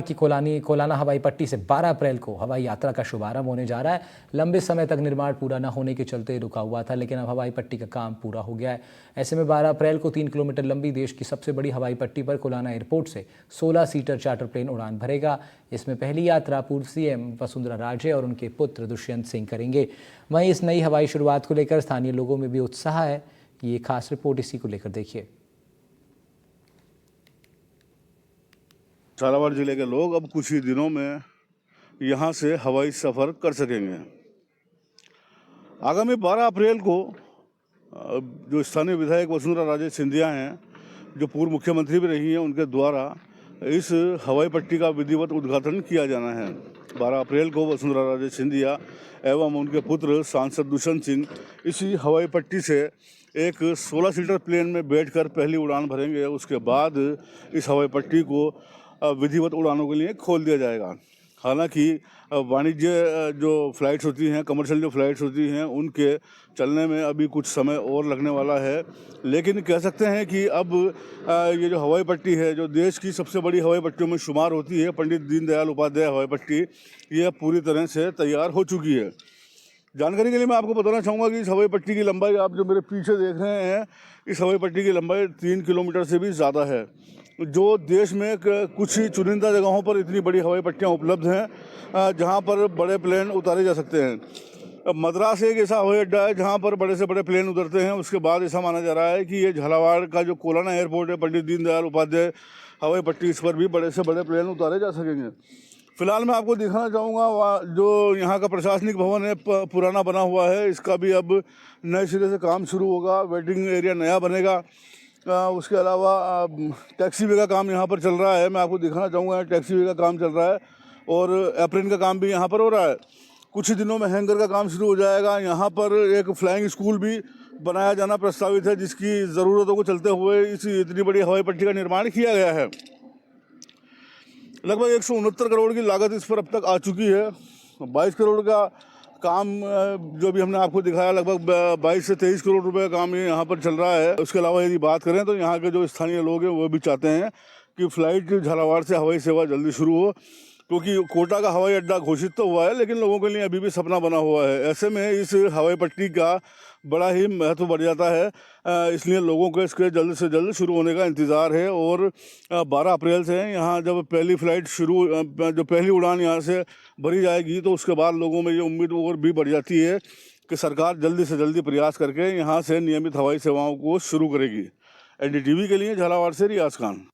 कि कोलाना हवाई पट्टी से 12 अप्रैल को हवाई यात्रा का शुभारंभ होने जा रहा है। लंबे समय तक निर्माण पूरा न होने के चलते रुका हुआ था, लेकिन अब हवाई पट्टी का काम पूरा हो गया है। ऐसे में 12 अप्रैल को 3 किलोमीटर लंबी देश की सबसे बड़ी हवाई पट्टी पर कोलाना एयरपोर्ट से 16 सीटर चार्टर प्लेन उड़ान भरेगा। इसमें पहली यात्रा पूर्व सीएम वसुंधरा राजे और उनके पुत्र दुष्यंत सिंह करेंगे। वहीं इस नई हवाई शुरुआत को लेकर स्थानीय लोगों में भी उत्साह है। ये खास रिपोर्ट इसी को लेकर देखिए। झालावाड़ जिले के लोग अब कुछ ही दिनों में यहां से हवाई सफ़र कर सकेंगे। आगामी 12 अप्रैल को जो स्थानीय विधायक वसुंधरा राजे सिंधिया हैं, जो पूर्व मुख्यमंत्री भी रही हैं, उनके द्वारा इस हवाई पट्टी का विधिवत उद्घाटन किया जाना है। 12 अप्रैल को वसुंधरा राजे सिंधिया एवं उनके पुत्र सांसद दुष्यंत सिंह इसी हवाई पट्टी से एक 16 सीटर प्लेन में बैठकर पहली उड़ान भरेंगे। उसके बाद इस हवाई पट्टी को विधिवत उड़ानों के लिए खोल दिया जाएगा। हालांकि वाणिज्य जो फ़्लाइट्स होती हैं, कमर्शियल जो फ़्लाइट्स होती हैं, उनके चलने में अभी कुछ समय और लगने वाला है। लेकिन कह सकते हैं कि अब ये जो हवाई पट्टी है, जो देश की सबसे बड़ी हवाई पट्टियों में शुमार होती है, पंडित दीनदयाल उपाध्याय हवाई पट्टी, ये पूरी तरह से तैयार हो चुकी है। जानकारी के लिए मैं आपको बताना चाहूँगा कि इस हवाई पट्टी की लंबाई, आप जो मेरे पीछे देख रहे हैं, इस हवाई पट्टी की लंबाई 3 किलोमीटर से भी ज़्यादा है। जो देश में कुछ ही चुनिंदा जगहों पर इतनी बड़ी हवाई पट्टियाँ उपलब्ध हैं जहाँ पर बड़े प्लेन उतारे जा सकते हैं। अब मद्रास एक ऐसा हवाई अड्डा है जहाँ पर बड़े से बड़े प्लेन उतरते हैं। उसके बाद ऐसा माना जा रहा है कि ये झालावाड़ का जो कोलाना एयरपोर्ट है, पंडित दीनदयाल उपाध्याय हवाई पट्टी, इस पर भी बड़े से बड़े प्लेन उतारे जा सकेंगे। फिलहाल मैं आपको दिखाना चाहूँगा जो यहाँ का प्रशासनिक भवन है, पुराना बना हुआ है, इसका भी अब नए सिरे से काम शुरू होगा। वेटिंग एरिया नया बनेगा। उसके अलावा टैक्सी वे का काम यहाँ पर चल रहा है। मैं आपको दिखाना चाहूँगा, टैक्सी वे का काम चल रहा है और एप्रिन का काम भी यहाँ पर हो रहा है। कुछ ही दिनों में हैंगर का काम शुरू हो जाएगा। यहाँ पर एक फ्लाइंग स्कूल भी बनाया जाना प्रस्तावित है, जिसकी ज़रूरतों को चलते हुए इस इतनी बड़ी हवाई पट्टी का निर्माण किया गया है। लगभग 169 करोड़ की लागत इस पर अब तक आ चुकी है। 22 करोड़ का काम जो भी हमने आपको दिखाया, लगभग 22 से 23 करोड़ रुपए का काम ये यहाँ पर चल रहा है। उसके अलावा यदि बात करें तो यहाँ के जो स्थानीय लोग हैं वो भी चाहते हैं कि फ़्लाइट झालावाड़ से हवाई सेवा जल्दी शुरू हो, क्योंकि कोटा का हवाई अड्डा घोषित तो हुआ है, लेकिन लोगों के लिए अभी भी सपना बना हुआ है। ऐसे में इस हवाई पट्टी का बड़ा ही महत्व बढ़ जाता है, इसलिए लोगों को इसके जल्द से जल्द शुरू होने का इंतज़ार है। और 12 अप्रैल से यहाँ जब पहली फ़्लाइट जो पहली उड़ान यहाँ से भरी जाएगी, तो उसके बाद लोगों में ये उम्मीद और भी बढ़ जाती है कि सरकार जल्दी से जल्दी प्रयास करके यहाँ से नियमित हवाई सेवाओं को शुरू करेगी। एनडीटीवी के लिए झालावाड़ से रियाज खान।